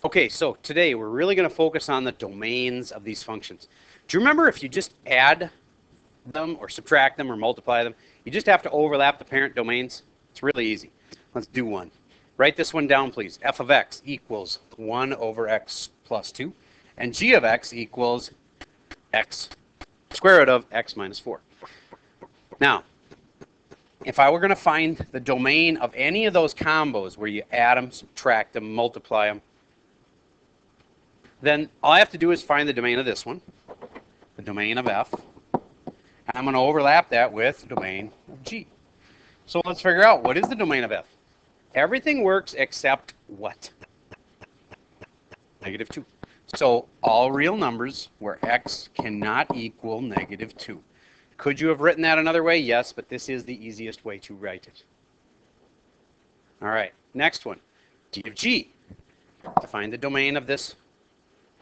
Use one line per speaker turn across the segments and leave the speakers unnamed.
Okay, so today we're really going to focus on the domains of these functions. Do you remember if you just add them or subtract them or multiply them, you just have to overlap the parent domains? It's really easy. Let's do one. Write this one down, please. F of x equals 1 over x plus 2, and g of x equals x square root of x minus 4. Now, if I were going to find the domain of any of those combos where you add them, subtract them, multiply them, then all I have to do is find the domain of this one, the domain of f, and I'm going to overlap that with the domain of g. So let's figure out, what is the domain of f? Everything works except what? Negative 2. So all real numbers where x cannot equal negative 2. Could you have written that another way? Yes, but this is the easiest way to write it. All right, next one, d of g. To find the domain of this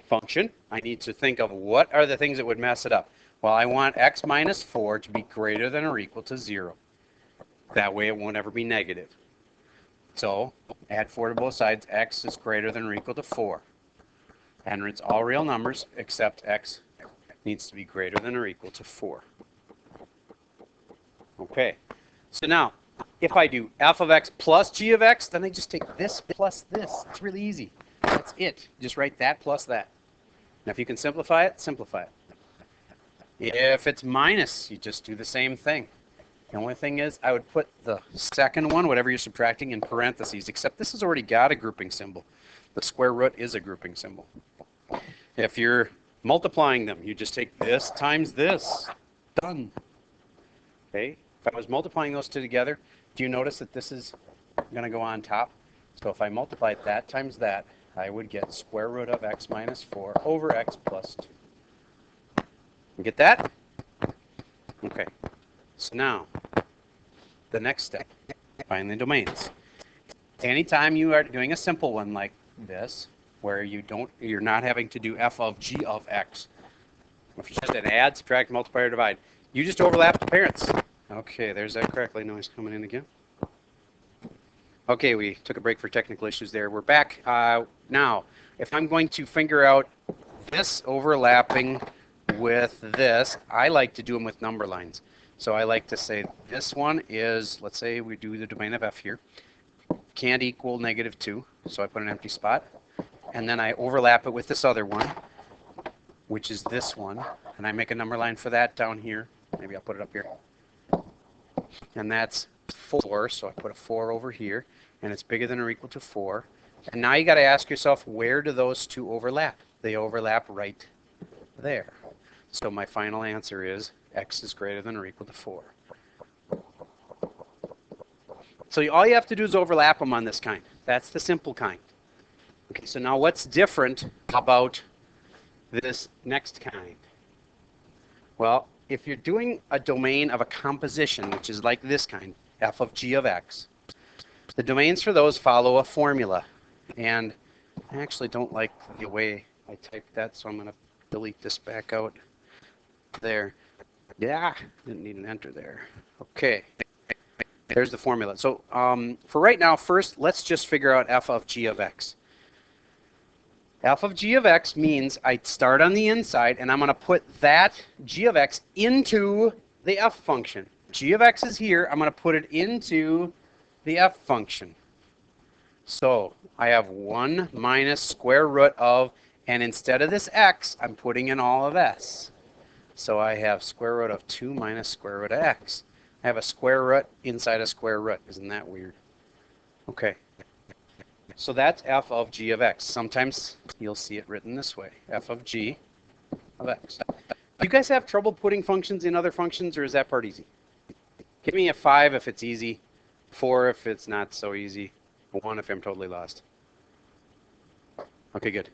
function, I need to think of what are the things that would mess it up. Well, I want x minus 4 to be greater than or equal to 0. That way it won't ever be negative. So add 4 to both sides. X is greater than or equal to 4. And it's all real numbers except x needs to be greater than or equal to 4. Okay, so now if I do f of x plus g of x, then I just take this plus this. It's really easy. That's it. Just write that plus that. Now if you can simplify it, simplify it. If it's minus, you just do the same thing. The only thing is I would put the second one, whatever you're subtracting, in parentheses, except this has already got a grouping symbol. The square root is a grouping symbol. If you're multiplying them, you just take this times this. Done. Okay? If I was multiplying those two together, do you notice that this is going to go on top? So if I multiplied that times that, I would get square root of x minus 4 over x plus 2. You get that? Okay. So now, the next step, find the domains. Anytime you are doing a simple one like this, where you're not having to do f of g of x, if you just an add, subtract, multiply, or divide, you just overlap the parents. Okay, there's that crackly noise coming in again. Okay, we took a break for technical issues there. We're back. Now, if I'm going to figure out this overlapping with this, I like to do them with number lines. So I like to say this one is, let's say we do the domain of f here, can't equal negative 2, so I put an empty spot. And then I overlap it with this other one, which is this one, and I make a number line for that down here. Maybe I'll put it up here. And that's 4, so I put a 4 over here, and it's bigger than or equal to 4. And now you got to ask yourself, where do those two overlap? They overlap right there. So my final answer is x is greater than or equal to 4. So all you have to do is overlap them on this kind. That's the simple kind. Okay, so now what's different about this next kind? Well, if you're doing a domain of a composition, which is like this kind, f of g of x, the domains for those follow a formula. And I actually don't like the way I typed that, so I'm going to delete this back out there. Yeah, didn't need an enter there. Okay, there's the formula. So for right now, first, let's just figure out f of g of x. F of g of x means I start on the inside, and I'm going to put that g of x into the f function. G of x is here. I'm going to put it into the f function. So I have 1 minus square root of, and instead of this x, I'm putting in all of s. So I have square root of 2 minus square root of x. I have a square root inside a square root. Isn't that weird? Okay. So that's f of g of x. Sometimes you'll see it written this way, f of g of x. Do you guys have trouble putting functions in other functions, or is that part easy? Give me a 5 if it's easy, 4 if it's not so easy, 1 if I'm totally lost. Okay, good.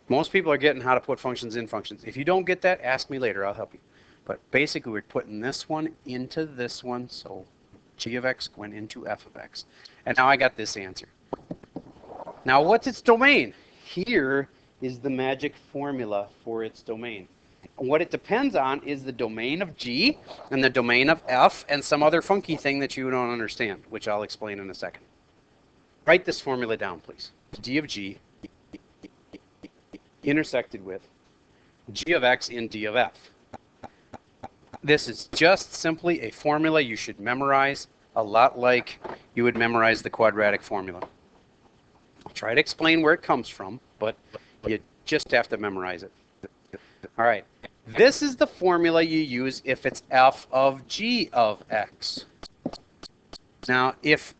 Most people are getting how to put functions in functions. If you don't get that, ask me later. I'll help you. But basically, we're putting this one into this one, so g of x went into f of x. And now I got this answer. Now, what's its domain? Here is the magic formula for its domain. What it depends on is the domain of g and the domain of f and some other funky thing that you don't understand, which I'll explain in a second. Write this formula down, please. d of g intersected with g of x in d of f. This is just simply a formula you should memorize, a lot like you would memorize the quadratic formula. I'll try to explain where it comes from, but you just have to memorize it. All right, this is the formula you use if it's f of g of x. Now, if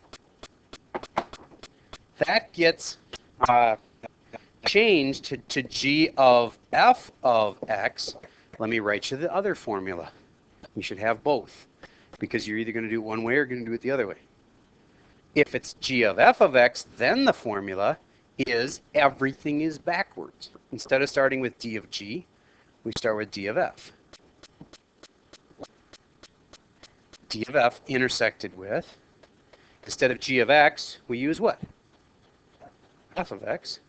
that gets changed to g of f of x, let me write you the other formula. You should have both, because you're either going to do it one way or going to do it the other way. If it's g of f of x, then the formula is everything is backwards. Instead of starting with d of g, we start with d of f. D of f intersected with, instead of g of x, we use what? F of x.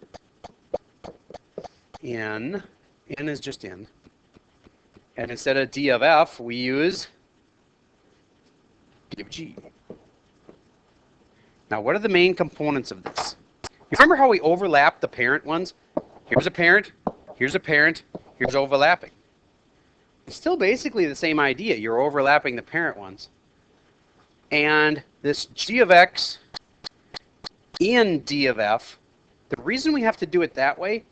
N is just n. And instead of d of f, we use d of g. Now, what are the main components of this? You remember how we overlap the parent ones? Here's a parent, here's overlapping. It's still basically the same idea. You're overlapping the parent ones. And this g of x in d of f, the reason we have to do it that way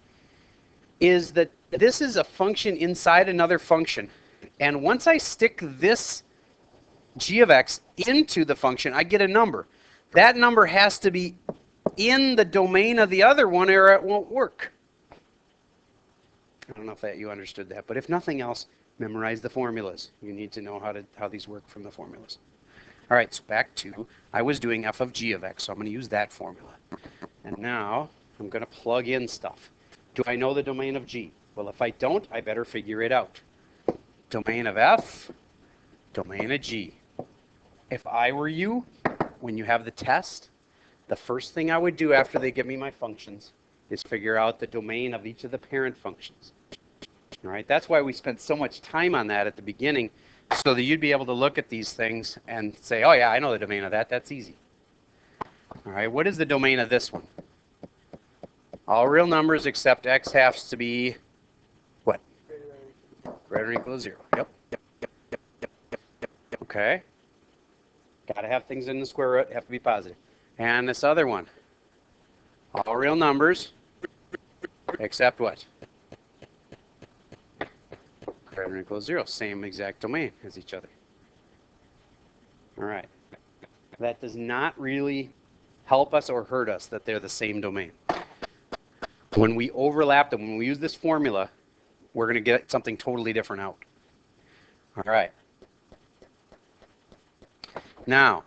is that this is a function inside another function. And once I stick this g of x into the function, I get a number. That number has to be in the domain of the other one or it won't work. I don't know if you understood that, but if nothing else, memorize the formulas. You need to know how these work from the formulas. All right, so back to, I was doing f of g of x, so I'm going to use that formula. And now I'm going to plug in stuff. Do I know the domain of g? Well, if I don't, I better figure it out. Domain of f, domain of g. If I were you, when you have the test, the first thing I would do after they give me my functions is figure out the domain of each of the parent functions. All right, that's why we spent so much time on that at the beginning, so that you'd be able to look at these things and say, oh yeah, I know the domain of that. That's easy. All right, what is the domain of this one? All real numbers except x has to be what? Greater than or equal to 0. Yep. Okay. Got to have things in the square root, have to be positive. And this other one. All real numbers except what? Greater than or equal to 0. Same exact domain as each other. All right. That does not really help us or hurt us that they're the same domain. When we overlap them, when we use this formula, we're going to get something totally different out. All right. Now,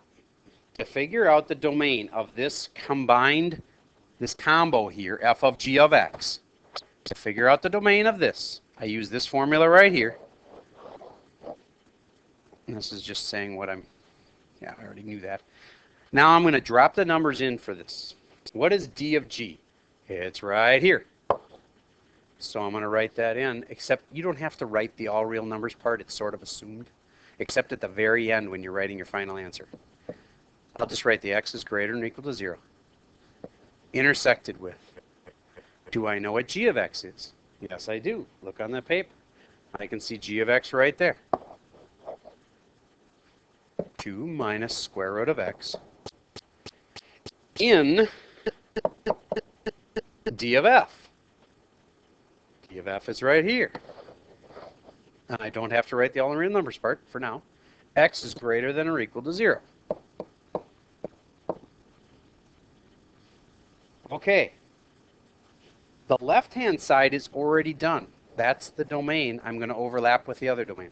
to figure out the domain of this combined, this combo here, f of g of x, to figure out the domain of this, I use this formula right here. And this is just saying what I'm, yeah, I already knew that. Now I'm going to drop the numbers in for this. What is d of g? It's right here. So I'm going to write that in, except you don't have to write the all real numbers part. It's sort of assumed, except at the very end when you're writing your final answer. I'll just write the x is greater than or equal to 0. Intersected with. Do I know what g of x is? Yes, I do. Look on the paper. I can see g of x right there. 2 minus square root of x in d of f. D of f is right here. And I don't have to write the all real numbers part for now. X is greater than or equal to 0. Okay. The left-hand side is already done. That's the domain I'm going to overlap with the other domain.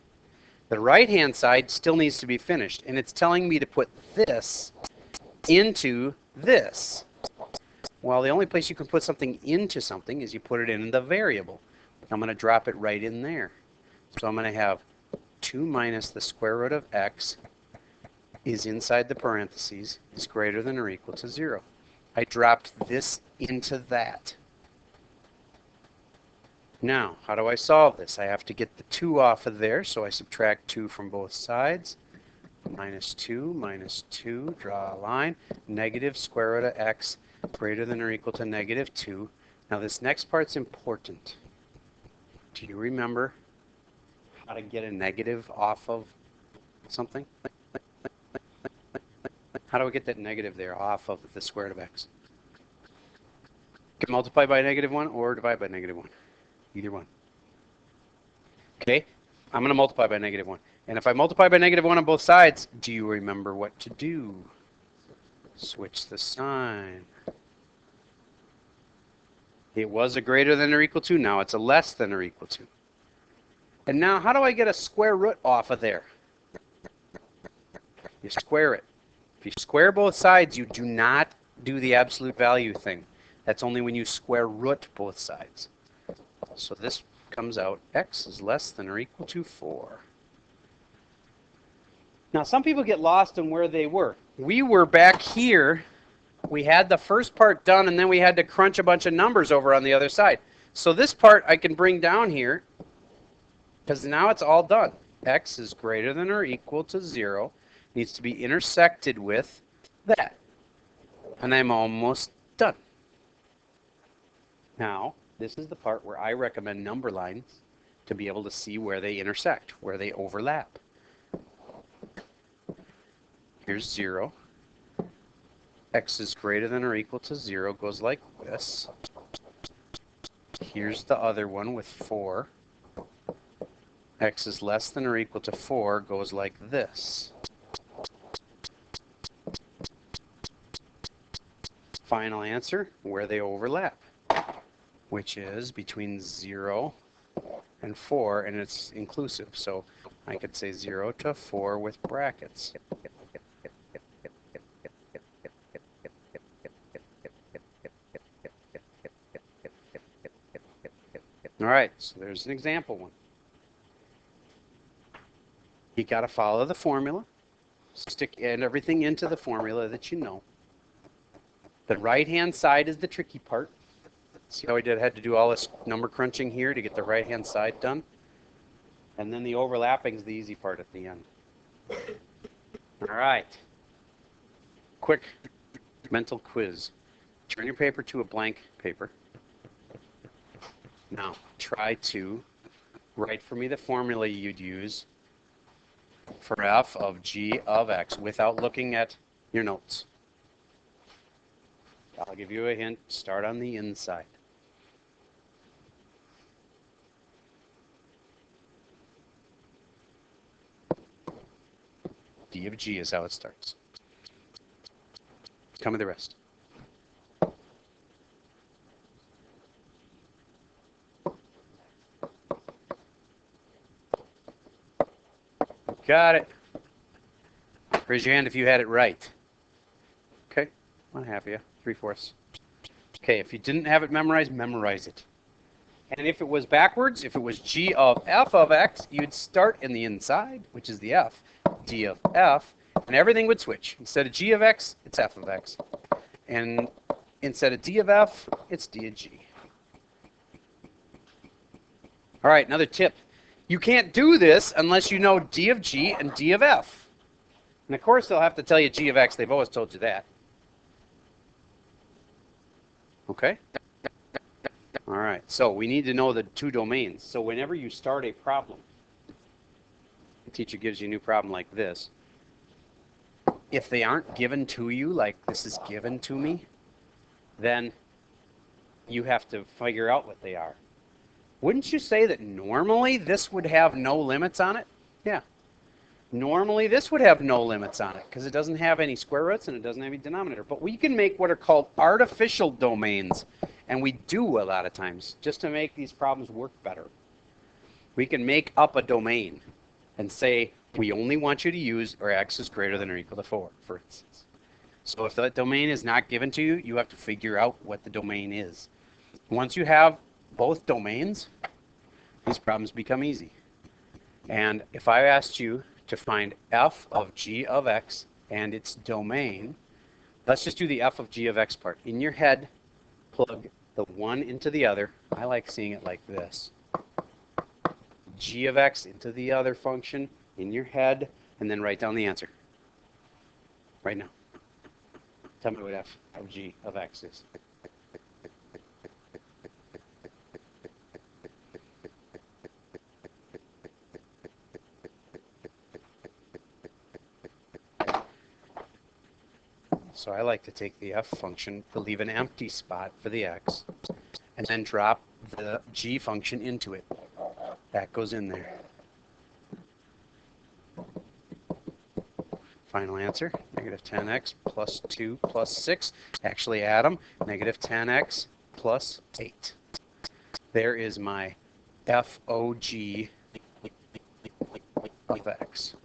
The right-hand side still needs to be finished, and it's telling me to put this into this. Well, the only place you can put something into something is you put it in the variable. I'm going to drop it right in there. So I'm going to have 2 minus the square root of x is inside the parentheses is greater than or equal to 0. I dropped this into that. Now, how do I solve this? I have to get the 2 off of there, so I subtract 2 from both sides. Minus 2, draw a line. Negative square root of x greater than or equal to negative 2. Now this next part's important. Do you remember how to get a negative off of something? How do we get that negative there off of the square root of x? Can multiply by -1 or divide by -1. Either one. Okay, I'm going to multiply by -1. And if I multiply by -1 on both sides, do you remember what to do? Switch the sign. It was a greater than or equal to. Now it's a less than or equal to. And now how do I get a square root off of there? You square it. If you square both sides, you do not do the absolute value thing. That's only when you square root both sides. So this comes out x is less than or equal to 4. Now some people get lost in where they were. We were back here. We had the first part done, and then we had to crunch a bunch of numbers over on the other side. So this part I can bring down here, because now it's all done. X is greater than or equal to 0. Needs to be intersected with that. And I'm almost done. Now, this is the part where I recommend number lines to be able to see where they intersect, where they overlap. Here's 0. X is greater than or equal to 0 goes like this. Here's the other one with 4. X is less than or equal to 4 goes like this. Final answer, where they overlap, which is between 0 and 4, and it's inclusive. So I could say 0 to 4 with brackets. All right, so there's an example one. You got to follow the formula. Stick everything into the formula that you know. The right-hand side is the tricky part. See how I had to do all this number crunching here to get the right-hand side done? And then the overlapping is the easy part at the end. All right. Quick mental quiz. Turn your paper to a blank paper. Now, try to write for me the formula you'd use for f of g of x without looking at your notes. I'll give you a hint. Start on the inside. D of g is how it starts. Tell me the rest. Got it. Raise your hand if you had it right. Okay, 1/2 of you, 3/4. Okay, if you didn't have it memorized, memorize it. And if it was backwards, if it was g of f of x, you'd start in the inside, which is the f, d of f, and everything would switch. Instead of g of x, it's f of x. And instead of d of f, it's d of g. All right, another tip. You can't do this unless you know d of g and d of f. And of course, they'll have to tell you g of x. They've always told you that. Okay? All right, so we need to know the two domains. So whenever you start a problem, the teacher gives you a new problem like this. If they aren't given to you, like this is given to me, then you have to figure out what they are. Wouldn't you say that normally this would have no limits on it? Yeah. Normally this would have no limits on it because it doesn't have any square roots and it doesn't have any denominator. But we can make what are called artificial domains, and we do a lot of times just to make these problems work better. We can make up a domain and say we only want you to use or x is greater than or equal to 4, for instance. So if that domain is not given to you, you have to figure out what the domain is. Once you have both domains, these problems become easy. And if I asked you to find f of g of x and its domain, let's just do the f of g of x part. In your head, plug the one into the other. I like seeing it like this. G of x into the other function in your head, and then write down the answer. Right now. Tell me what f of g of x is. So I like to take the f function, to leave an empty spot for the x, and then drop the g function into it. That goes in there. Final answer, negative 10x plus 2 plus 6. Actually add them, negative 10x plus 8. There is my FOG of x.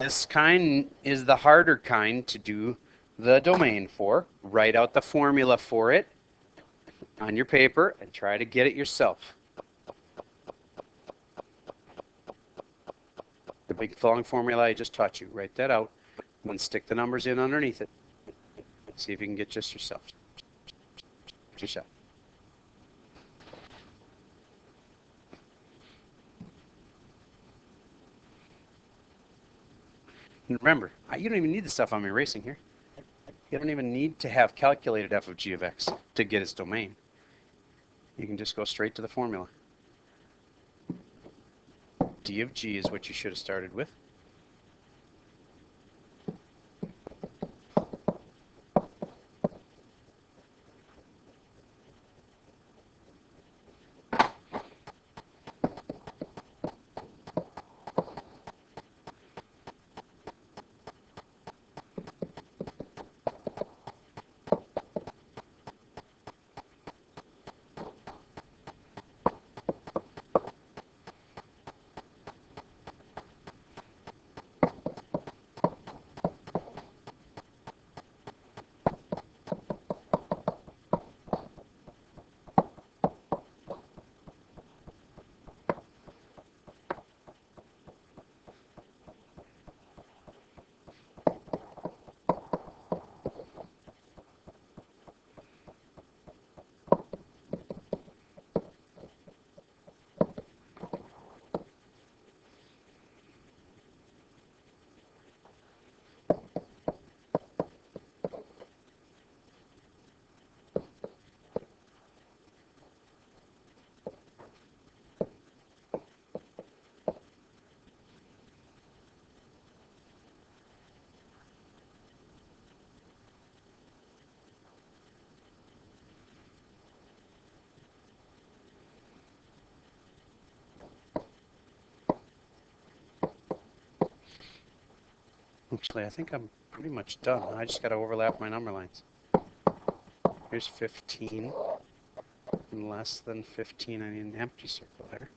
This kind is the harder kind to do the domain for. Write out the formula for it on your paper and try to get it yourself. The big long formula I just taught you. Write that out and then stick the numbers in underneath it. See if you can get just yourself. Yourself. And remember, you don't even need the stuff I'm erasing here. You don't even need to have calculated f of g of x to get its domain. You can just go straight to the formula. D of g is what you should have started with. Actually, I think I'm pretty much done. I just got to overlap my number lines. Here's 15. And less than 15, I need an empty circle there.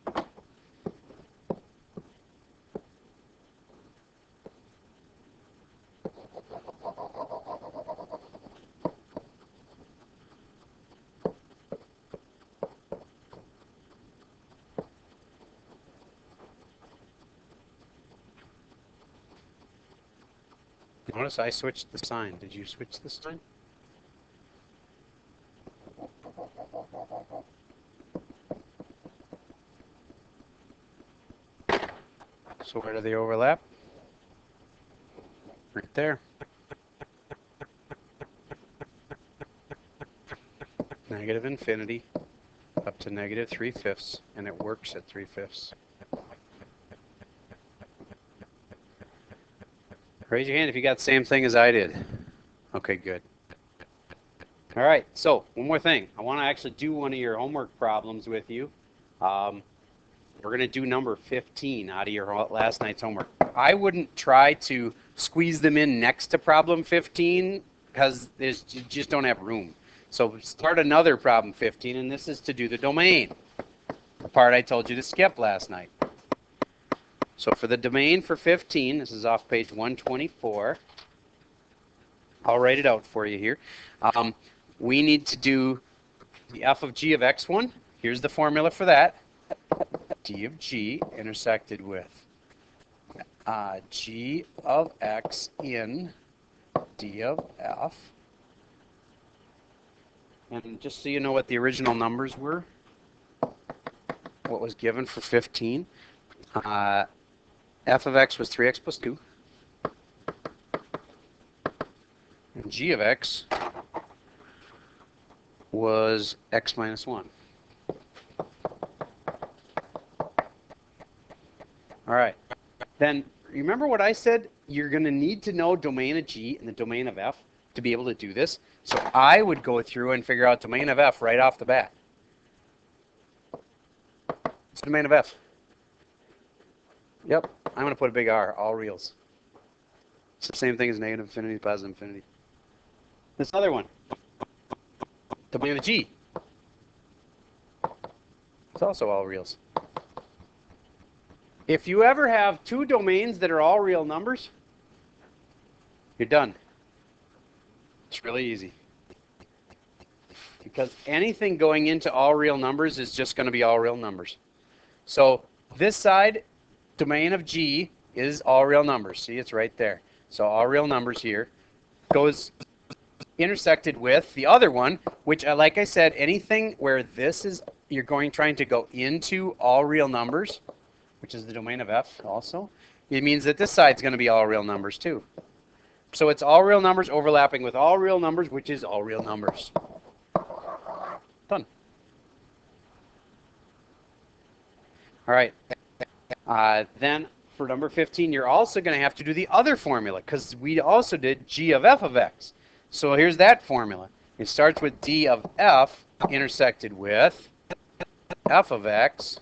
Notice I switched the sign. Did you switch the sign? So where do they overlap? Right there. Negative infinity up to negative 3/5, and it works at 3/5. Raise your hand if you got the same thing as I did. Okay, good. All right, so one more thing. I want to actually do one of your homework problems with you. We're going to do number 15 out of your last night's homework. I wouldn't try to squeeze them in next to problem 15 because you just don't have room. So start another problem 15, and this is to do the domain, the part I told you to skip last night. So for the domain for 15, this is off page 124. I'll write it out for you here. We need to do the f of g of x one. Here's the formula for that. D of g intersected with g of x in d of f. And just so you know what the original numbers were, what was given for 15, f of x was 3x plus 2. And g of x was x minus 1. All right. Then remember what I said you're going to need to know domain of G and the domain of F to be able to do this. So I would go through and figure out domain of F right off the bat. What's the domain of F? Yep, I'm going to put a big R, all reals. It's the same thing as negative infinity, positive infinity. This other one, domain of G. It's also all reals. If you ever have two domains that are all real numbers, you're done. It's really easy. Because anything going into all real numbers is just going to be all real numbers. So this side, domain of G, is all real numbers. See, it's right there. So all real numbers here goes intersected with the other one, which, like I said, anything where this is, you're trying to go into all real numbers, which is the domain of F also, it means that this side's going to be all real numbers too. So it's all real numbers overlapping with all real numbers, which is all real numbers. Done. All right. Then for number 15, you're also going to have to do the other formula because we also did G of F of X. So here's that formula. It starts with D of F intersected with F of X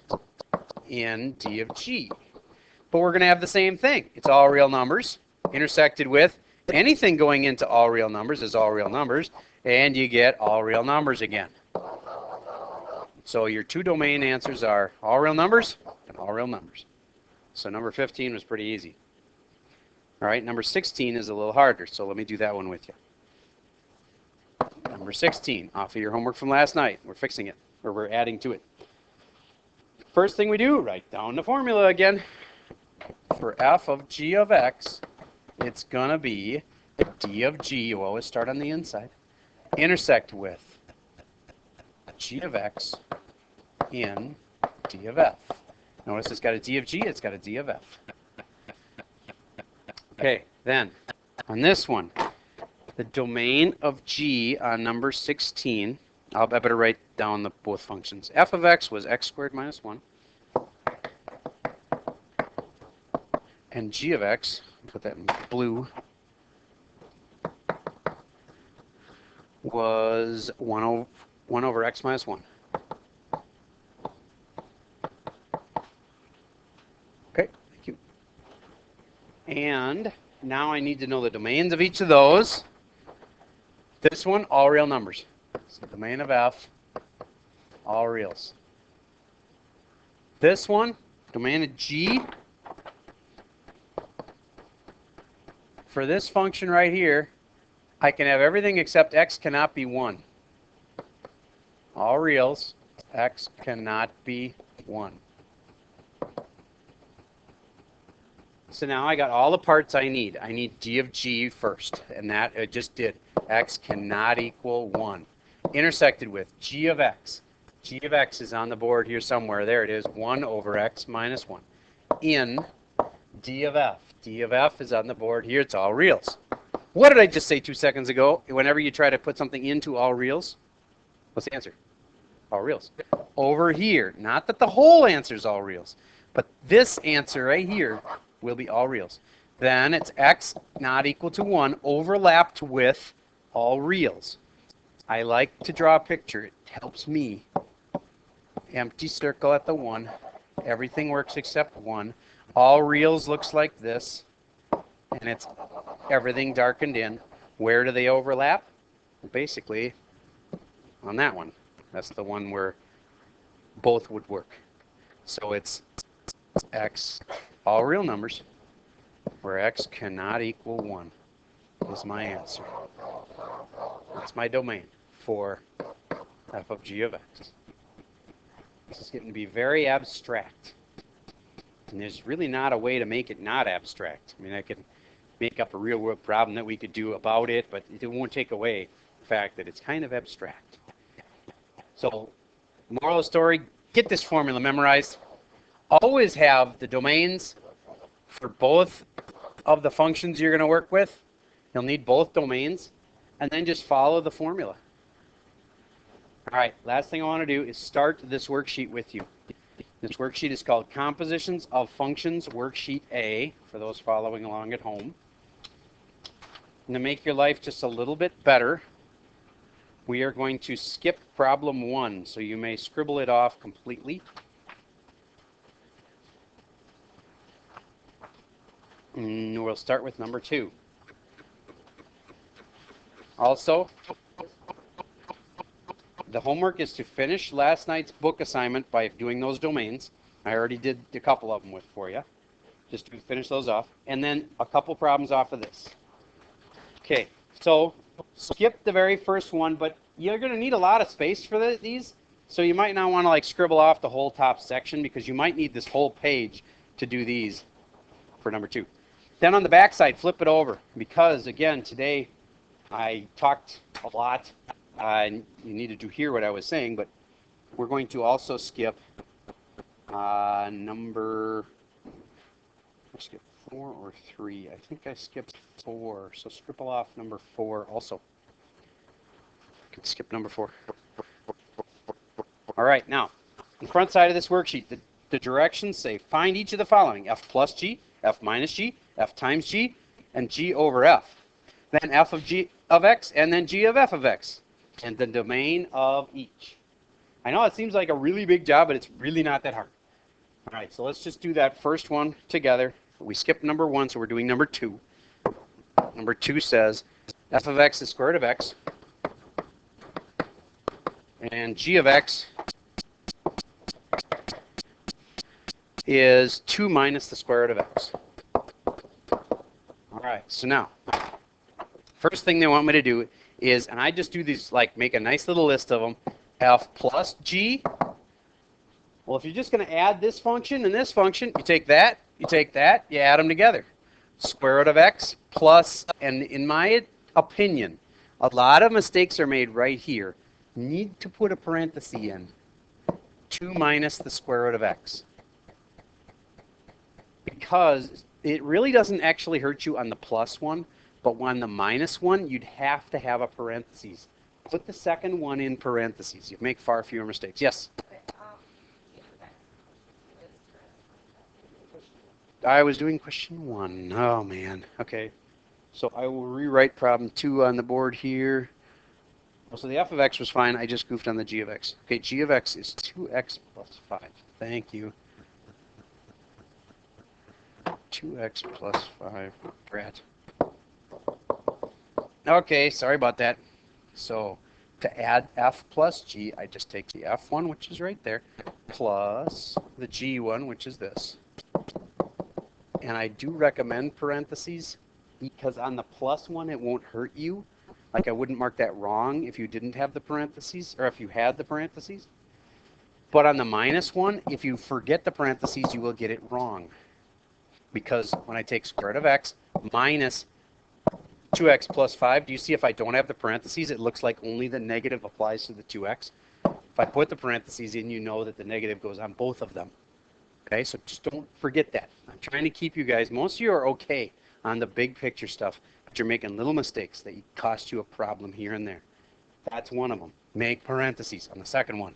in D of G. But we're going to have the same thing. It's all real numbers intersected with anything going into all real numbers is all real numbers, and you get all real numbers again. So your two domain answers are all real numbers and all real numbers. So number 15 was pretty easy. All right, number 16 is a little harder, so let me do that one with you. Number 16, off of your homework from last night. We're fixing it, or we're adding to it. First thing we do, write down the formula again. For F of G of X, it's going to be D of G, you always start on the inside, intersect with G of X in D of F. Notice it's got a D of G, it's got a D of F. Okay, then on this one, the domain of G on number 16, I better write down the both functions. F of X was X squared minus 1. And G of X, put that in blue, was 1 over X minus 1. Okay, thank you. And now I need to know the domains of each of those. This one, all real numbers. So domain of F, all reals. This one, domain of G. For this function right here, I can have everything except X cannot be 1. All reals, X cannot be 1. So now I got all the parts I need. I need D of G first, and that it just did. X cannot equal 1. Intersected with G of X. G of X is on the board here somewhere. There it is, 1 over X minus 1. In D of F. D of F is on the board here. It's all reals. What did I just say 2 seconds ago? Whenever you try to put something into all reals, what's the answer? All reals. Over here, not that the whole answer is all reals, but this answer right here will be all reals. Then it's X not equal to 1 overlapped with all reals. I like to draw a picture. It helps me. Empty circle at the 1. Everything works except 1. All reals looks like this, and it's everything darkened in. Where do they overlap? Basically, on that one. That's the one where both would work. So it's X, all real numbers, where X cannot equal 1 is my answer. That's my domain for F of G of X. This is getting to be very abstract. And there's really not a way to make it not abstract. I mean, I could make up a real world problem that we could do about it, but it won't take away the fact that it's kind of abstract. So, moral of the story, get this formula memorized. Always have the domains for both of the functions you're going to work with. You'll need both domains, and then just follow the formula. All right, last thing I want to do is start this worksheet with you. This worksheet is called Compositions of Functions, Worksheet A, for those following along at home. And to make your life just a little bit better, we are going to skip problem 1, so you may scribble it off completely. And we'll start with number 2. Also, the homework is to finish last night's book assignment by doing those domains. I already did a couple of them for you. Just to finish those off. And then a couple problems off of this. Okay, so skip the very first one, but you're going to need a lot of space for these. So you might not want to like scribble off the whole top section because you might need this whole page to do these for number 2. Then on the back side, flip it over because, again, today I talked a lot. You needed to hear what I was saying, but we're going to also skip number, I skipped 4 or 3. I think I skipped 4, so scribble off number 4 also. I can skip number 4. All right, now, the front side of this worksheet, the directions say find each of the following: f plus g, f minus g, f times g, and g over f. Then f of g of x, and then g of f of x, and the domain of each. I know it seems like a really big job, but it's really not that hard. All right, so let's just do that first one together. We skipped number 1, so we're doing number 2. Number 2 says f of x is square root of x, and g of x is 2 minus the square root of x. All right, so now, first thing they want me to do is, and I just do these, like make a nice little list of them, f plus g. Well, if you're just going to add this function and this function, you take that, you add them together. Square root of x plus, and in my opinion, a lot of mistakes are made right here. Need to put a parenthesis in. 2 minus the square root of x. Because it really doesn't actually hurt you on the plus one, but on the minus one, you'd have to have a parenthesis. Put the second one in parentheses. You make far fewer mistakes. Yes? I was doing question 1. Oh, man. Okay. So I will rewrite problem 2 on the board here. So the f of x was fine. I just goofed on the g of x. Okay, g of x is 2x plus 5. Thank you. 2x plus 5. Brat. Okay, sorry about that. So to add f plus g, I just take the f1, which is right there, plus the g1, which is this. And I do recommend parentheses because on the plus one, it won't hurt you. Like I wouldn't mark that wrong if you didn't have the parentheses, or if you had the parentheses. But on the minus one, if you forget the parentheses, you will get it wrong. Because when I take square root of x minus 2x plus 5, do you see if I don't have the parentheses, it looks like only the negative applies to the 2x. If I put the parentheses in, you know that the negative goes on both of them. Okay, so just don't forget that. I'm trying to keep you guys, most of you are okay on the big picture stuff, but you're making little mistakes that cost you a problem here and there. That's one of them. Make parentheses on the second one.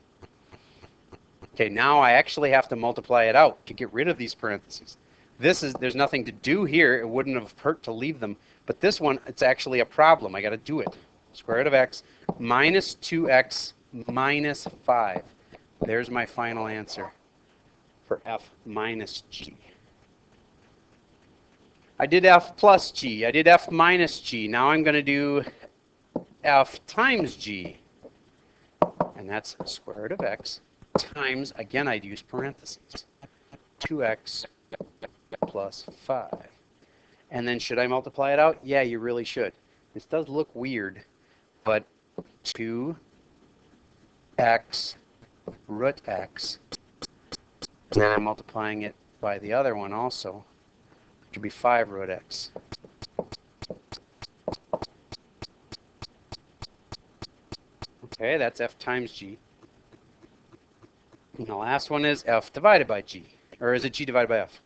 Okay, now I actually have to multiply it out to get rid of these parentheses. There's nothing to do here. It wouldn't have hurt to leave them. But this one, it's actually a problem. I got to do it. Square root of x minus 2x minus 5. There's my final answer for f minus g. I did f plus g. I did f minus g. Now I'm going to do f times g. And that's square root of x times, again, I'd use parentheses, 2x plus 5. And then should I multiply it out? Yeah, you really should. This does look weird, but 2x root x. And then I'm multiplying it by the other one also, which would be 5 root x. Okay, that's f times g. And the last one is f divided by g. Or is it g divided by f?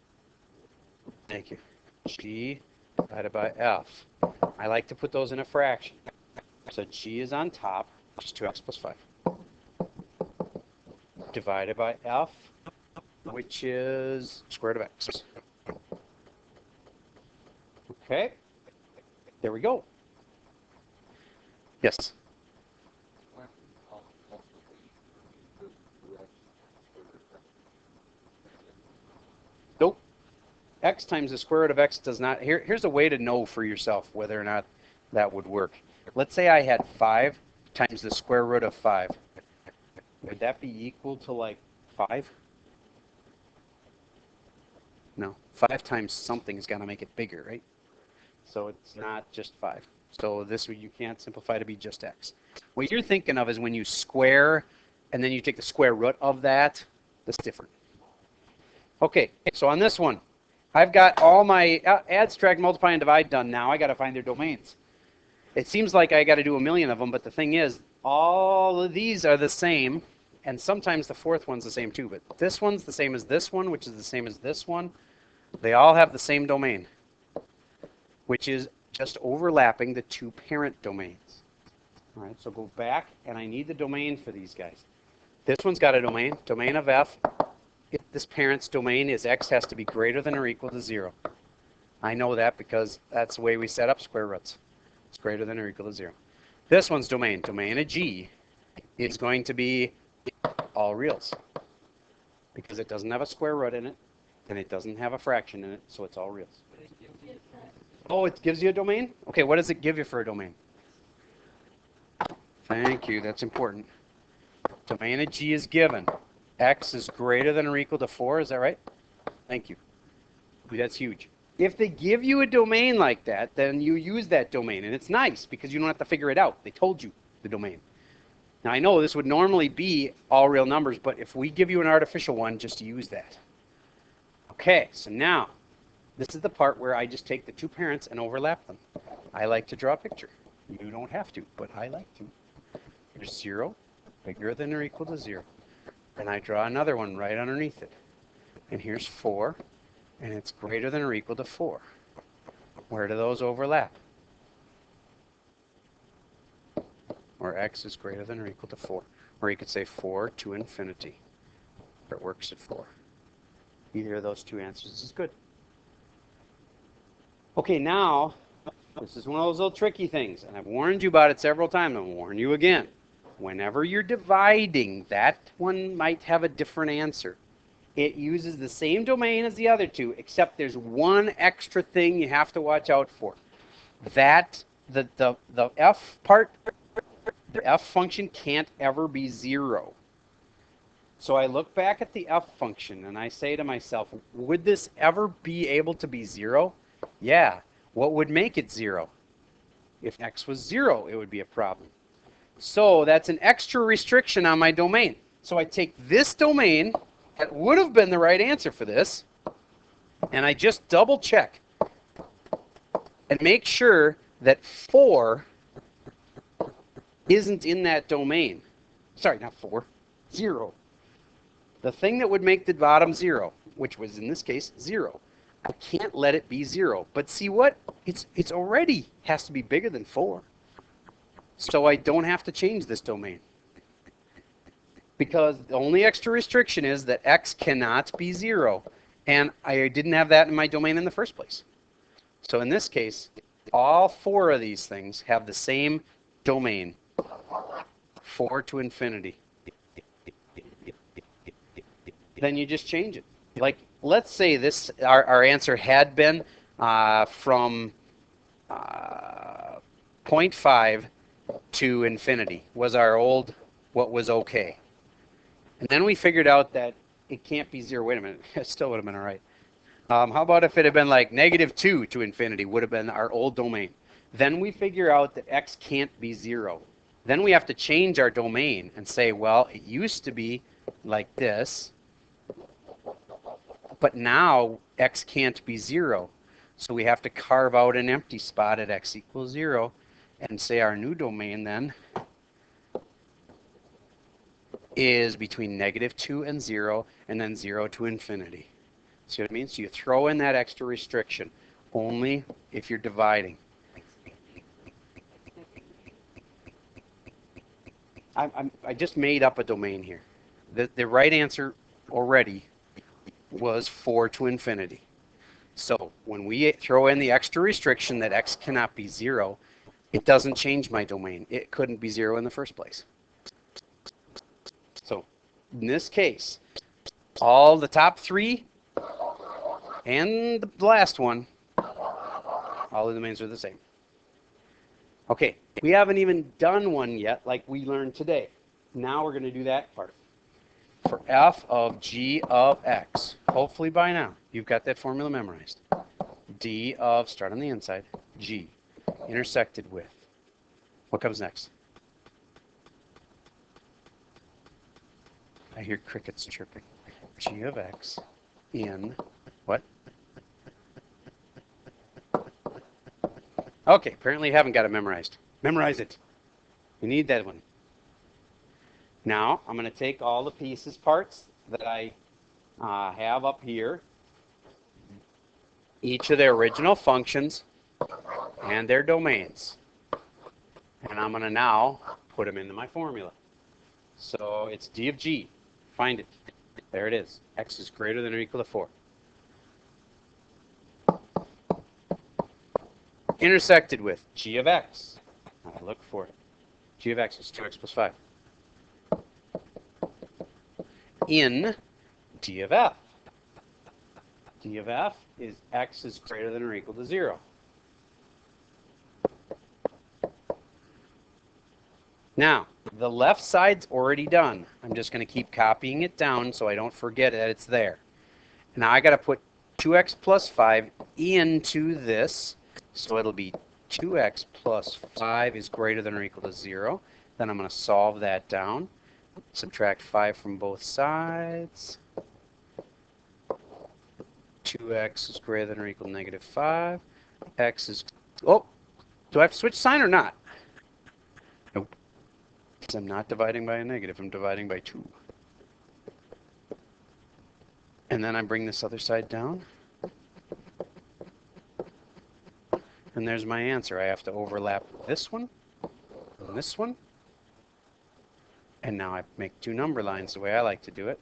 Thank you. G divided by f. I like to put those in a fraction. So g is on top, which is 2x plus 5. Divided by f, which is square root of x. Okay, there we go. Yes? Nope. X times the square root of x does not, here's a way to know for yourself whether or not that would work. Let's say I had 5 times the square root of 5. Would that be equal to like 5? No. 5 times something is going to make it bigger, right? So it's not just 5. So this you can't simplify to be just x. What you're thinking of is when you square and then you take the square root of that, that's different. Okay, so on this one, I've got all my add, subtract, multiply, and divide done now. I got to find their domains. It seems like I got to do a million of them, but the thing is, all of these are the same, and sometimes the fourth one's the same too, but this one's the same as this one, which is the same as this one. They all have the same domain, which is just overlapping the two parent domains. All right, so go back, and I need the domain for these guys. This one's got a domain, domain of f. If this parent's domain is x has to be greater than or equal to 0. I know that because that's the way we set up square roots. It's greater than or equal to 0. This one's domain, domain of g, is going to be all reals because it doesn't have a square root in it and it doesn't have a fraction in it, so it's all reals. Oh, it gives you a domain? Okay, what does it give you for a domain? Thank you, that's important. Domain of g is given. X is greater than or equal to 4, is that right? Thank you. That's huge. If they give you a domain like that, then you use that domain, and it's nice because you don't have to figure it out. They told you the domain. Now, I know this would normally be all real numbers, but if we give you an artificial one, just use that. Okay, so now, this is the part where I just take the two parents and overlap them. I like to draw a picture. You don't have to, but I like to. Here's 0, bigger than or equal to 0. And I draw another one right underneath it. And here's 4, and it's greater than or equal to 4. Where do those overlap? Or x is greater than or equal to 4. Or you could say 4 to infinity. Or it works at 4. Either of those two answers is good. Okay, now, this is one of those little tricky things, and I've warned you about it several times. I'll warn you again. Whenever you're dividing, that one might have a different answer. It uses the same domain as the other two, except there's one extra thing you have to watch out for. That, the f part, the f function can't ever be 0. So I look back at the f function and I say to myself, would this ever be able to be 0? Yeah. What would make it 0? If x was 0, it would be a problem. So that's an extra restriction on my domain. So I take this domain, that would have been the right answer for this, and I just double check and make sure that 4 isn't in that domain. Sorry, not 4, 0. The thing that would make the bottom 0, which was in this case 0. I can't let it be 0. But see what? It's already has to be bigger than 4. So I don't have to change this domain. Because the only extra restriction is that x cannot be 0. And I didn't have that in my domain in the first place. So in this case, all 4 of these things have the same domain. 4 to infinity. Then you just change it. Like, let's say this, our answer had been from 0.5 to infinity was our old, what was okay. And then we figured out that it can't be 0. Wait a minute, it still would have been all right. How about if it had been like -2 to infinity would have been our old domain. Then we figure out that x can't be 0. Then we have to change our domain and say, well, it used to be like this, but now x can't be 0. So we have to carve out an empty spot at x equals 0 and say our new domain then is between -2 and 0, and then 0 to infinity. See what I mean? So you throw in that extra restriction only if you're dividing. I just made up a domain here. The right answer already was 4 to infinity. So when we throw in the extra restriction that x cannot be 0, it doesn't change my domain. It couldn't be 0 in the first place. So in this case, all the top 3 and the last one, all the domains are the same. Okay, we haven't even done one yet like we learned today. Now we're going to do that part. For f of g of x, hopefully by now you've got that formula memorized. D of, start on the inside, g, intersected with, what comes next? I hear crickets chirping. G of x in, what? Okay, apparently you haven't got it memorized. Memorize it. You need that one. Now, I'm going to take all the pieces, parts that I have up here, each of their original functions and their domains. And I'm going to now put them into my formula. So it's d of g. Find it. There it is. X is greater than or equal to 4. Intersected with g of x. I look for it. G of x is 2x plus 5. In d of f. D of f is x is greater than or equal to 0. Now, the left side's already done. I'm just going to keep copying it down so I don't forget that it's there. Now I got to put 2x plus 5 into this, so it'll be 2x plus 5 is greater than or equal to 0. Then I'm going to solve that down. Subtract 5 from both sides. 2x is greater than or equal to negative 5. X is... Oh! Do I have to switch sign or not? Nope. Because I'm not dividing by a negative. I'm dividing by 2. And then I bring this other side down. And there's my answer. I have to overlap this one and this one. And now I make 2 number lines the way I like to do it.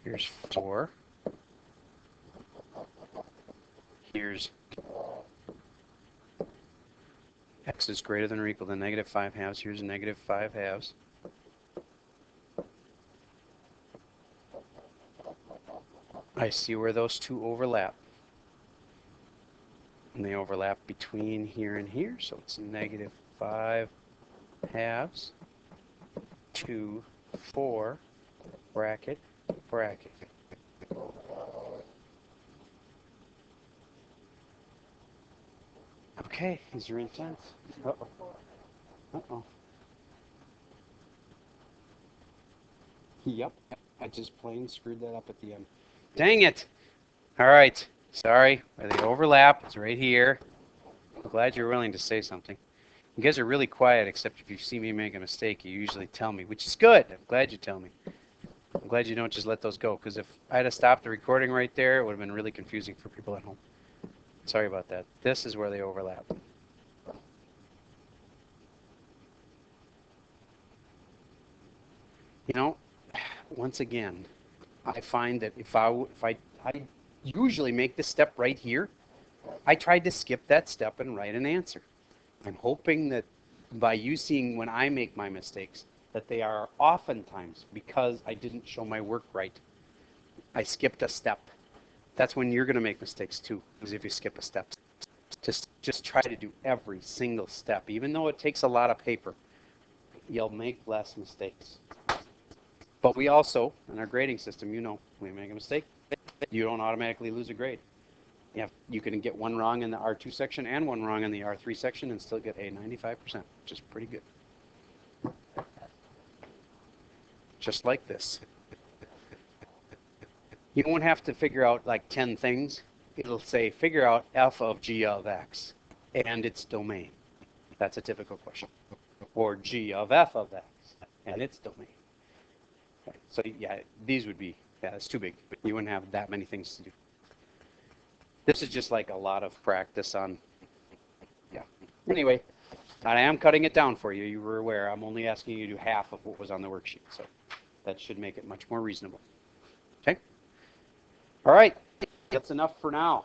Here's 4. Here's x is greater than or equal to negative 5 halves. Here's negative 5 halves. I see where those 2 overlap. And they overlap between here and here, so it's negative 5 halves. 2, 4, bracket, bracket. Okay, is your intent? Uh-oh. Uh-oh. Yep, I just plain screwed that up at the end. Dang it! All right, sorry. Where they overlap, it's right here. I'm glad you're willing to say something. You guys are really quiet, except if you see me make a mistake, you usually tell me, which is good. I'm glad you tell me. I'm glad you don't just let those go, because if I had stopped the recording right there, it would have been really confusing for people at home. Sorry about that. This is where they overlap. You know, once again, I find that if I usually make this step right here, I tried to skip that step and write an answer. I'm hoping that by you seeing when I make my mistakes, that they are oftentimes because I didn't show my work right. I skipped a step. That's when you're going to make mistakes too, is if you skip a step. Just try to do every single step. Even though it takes a lot of paper, you'll make less mistakes. But we also, in our grading system, you know, when you make a mistake, you don't automatically lose a grade. You can get 1 wrong in the R2 section and 1 wrong in the R3 section and still get a 95%, which is pretty good. Just like this. You won't have to figure out like 10 things. It'll say figure out f of g of x and its domain. That's a typical question. Or g of f of x and its domain. Okay. So yeah, these would be, it's too big. You wouldn't have that many things to do. This is just like a lot of practice on, yeah. Anyway, I am cutting it down for you. You were aware. I'm only asking you to do half of what was on the worksheet. So that should make it much more reasonable. Okay? All right, that's enough for now.